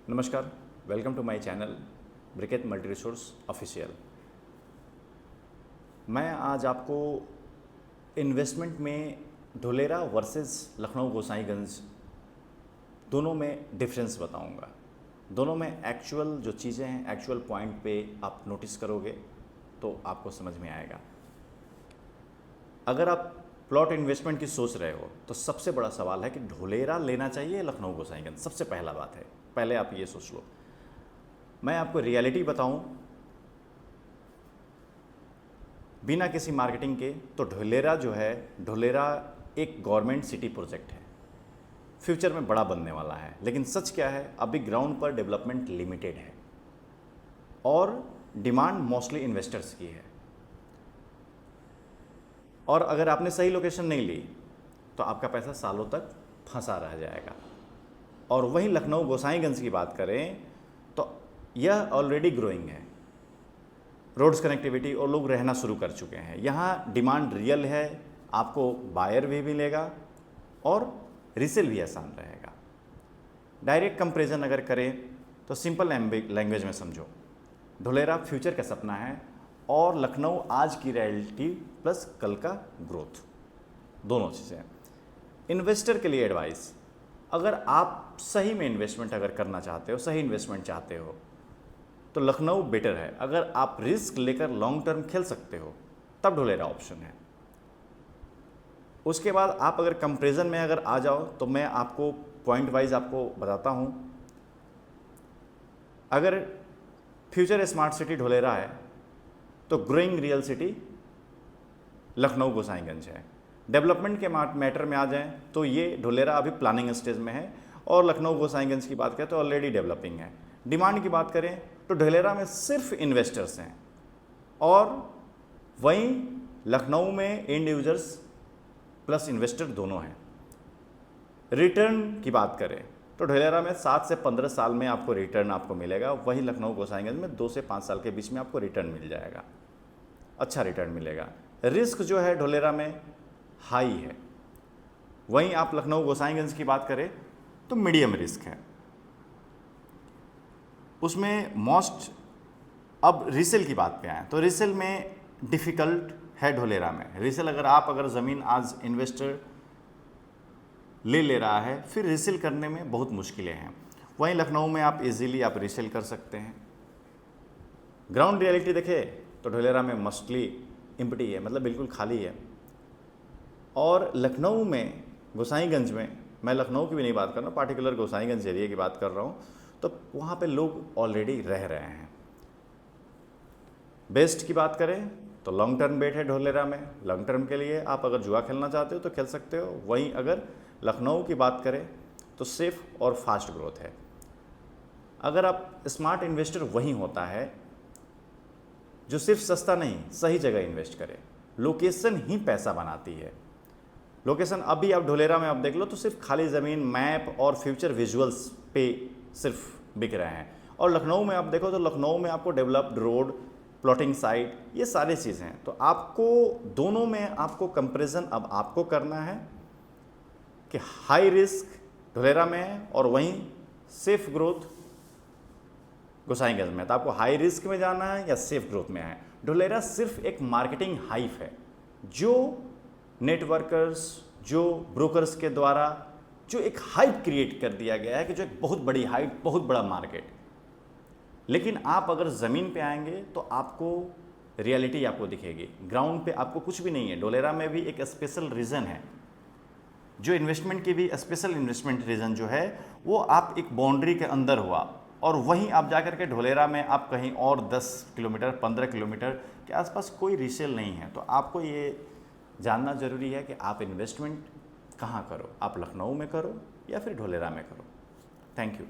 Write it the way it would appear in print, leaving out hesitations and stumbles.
नमस्कार, welcome to my channel Bricket multi resource official. मैं आज आपको इन्वेस्टमेंट में धुलेरा वर्सेस लखनऊ गोसाईगंज दोनों में डिफरेंस बताऊंगा। दोनों में एक्चुअल जो चीज़ें हैं, एक्चुअल पॉइंट पे आप नोटिस करोगे तो आपको समझ में आएगा। अगर आप प्लॉट इन्वेस्टमेंट की सोच रहे हो तो सबसे बड़ा सवाल है कि धुलेरा लेना चाहिए लखनऊ गोसाईगंज। सबसे पहला बात है, पहले आप ये सोच लो। मैं आपको रियलिटी बताऊं बिना किसी मार्केटिंग के, तो धुलेरा जो है, धुलेरा एक गवर्नमेंट सिटी प्रोजेक्ट है, फ्यूचर में बड़ा बनने वाला है। लेकिन सच क्या है, अभी ग्राउंड पर डेवलपमेंट लिमिटेड है और डिमांड मोस्टली इन्वेस्टर्स की है। और अगर आपने सही लोकेशन नहीं ली तो आपका पैसा सालों तक फंसा रह जाएगा। और वहीं लखनऊ गोसाईगंज की बात करें तो यह ऑलरेडी ग्रोइंग है, रोड्स कनेक्टिविटी और लोग रहना शुरू कर चुके हैं। यहाँ डिमांड रियल है, आपको बायर भी मिलेगा और रीसेल भी आसान रहेगा। डायरेक्ट कंपैरिजन अगर करें तो सिंपल लैंग्वेज में समझो, धुलेरा फ्यूचर का सपना है और लखनऊ आज की रियलिटी प्लस कल का ग्रोथ, दोनों चीज़ें। इन्वेस्टर के लिए एडवाइस, अगर आप सही में इन्वेस्टमेंट अगर करना चाहते हो, सही इन्वेस्टमेंट चाहते हो तो लखनऊ बेटर है। अगर आप रिस्क लेकर लॉन्ग टर्म खेल सकते हो तब धुलेरा ऑप्शन है। उसके बाद आप अगर कंपैरिजन में अगर आ जाओ तो मैं आपको पॉइंट वाइज आपको बताता हूँ। अगर फ्यूचर स्मार्ट सिटी धुलेरा है तो growing real city Lucknow Gosaiganj है। डेवलपमेंट के मैटर में आ जाएं तो ये धुलेरा अभी प्लानिंग स्टेज में है और लखनऊ गोसाईगंज की बात करें तो ऑलरेडी डेवलपिंग है। डिमांड की बात करें तो धुलेरा में सिर्फ इन्वेस्टर्स हैं और वहीं लखनऊ में एंड यूजर्स प्लस इन्वेस्टर दोनों हैं। रिटर्न की बात करें तो धुलेरा में 7 से 15 साल में आपको रिटर्न आपको मिलेगा, वहीं लखनऊ गोसाईगंज में 2 से 5 साल के बीच में आपको रिटर्न मिल जाएगा, अच्छा रिटर्न मिलेगा। रिस्क जो है धुलेरा में हाई है, वहीं आप लखनऊ गोसाईगंज की बात करें तो मीडियम रिस्क है। उसमें मोस्ट, अब रीसेल की बात पे आए तो रीसेल में डिफ़िकल्ट है धुलेरा में। रीसेल अगर ज़मीन आज इन्वेस्टर ले रहा है फिर रीसेल करने में बहुत मुश्किलें हैं। वहीं लखनऊ में आप इजीली आप रीसेल कर सकते हैं। ग्राउंड रियलिटी देखें तो धुलेरा में मस्टली एम्प्टी है, मतलब बिल्कुल खाली है। और लखनऊ में गोसाईगंज में, मैं लखनऊ की भी नहीं बात कर रहा हूँ, पार्टिकुलर गोसाईगंज एरिया की बात कर रहा हूँ, तो वहाँ पे लोग ऑलरेडी रह रहे हैं। बेस्ट की बात करें तो लॉन्ग टर्म बेट है धुलेरा में। लॉन्ग टर्म के लिए आप अगर जुआ खेलना चाहते हो तो खेल सकते हो। वहीं अगर लखनऊ की बात करें तो सेफ और फास्ट ग्रोथ है। अगर आप स्मार्ट इन्वेस्टर वहीं होता है जो सिर्फ सस्ता नहीं, सही जगह इन्वेस्ट करे। लोकेशन ही पैसा बनाती है। लोकेशन अभी आप धुलेरा में आप देख लो तो सिर्फ खाली ज़मीन, मैप और फ्यूचर विजुअल्स पे सिर्फ बिक रहे हैं। और लखनऊ में आप देखो तो लखनऊ में आपको डेवलप्ड रोड, प्लॉटिंग साइट, ये सारी चीज़ें हैं। तो आपको दोनों में आपको कंपैरिजन अब आपको करना है कि हाई रिस्क धुलेरा में है और वहीं सेफ ग्रोथ गोसाईगंज में। तो आपको हाई रिस्क में जाना है या सेफ ग्रोथ में है। धुलेरा सिर्फ एक मार्केटिंग हाइप है जो नेटवर्कर्स, जो ब्रोकर्स के द्वारा जो एक हाइप क्रिएट कर दिया गया है कि जो एक बहुत बड़ी हाइप, बहुत बड़ा मार्केट। लेकिन आप अगर ज़मीन पे आएंगे तो आपको रियलिटी आपको दिखेगी। ग्राउंड पे आपको कुछ भी नहीं है। धुलेरा में भी एक स्पेशल रीज़न है, जो इन्वेस्टमेंट की भी स्पेशल इन्वेस्टमेंट रीज़न जो है वो आप एक बाउंड्री के अंदर हुआ और वहीं आप जाकर के धुलेरा में आप कहीं और 10 किलोमीटर 15 किलोमीटर के आसपास कोई रीसेल नहीं है। तो आपको ये जानना ज़रूरी है कि आप इन्वेस्टमेंट कहाँ करो, आप लखनऊ में करो या फिर धुलेरा में करो। Thank you.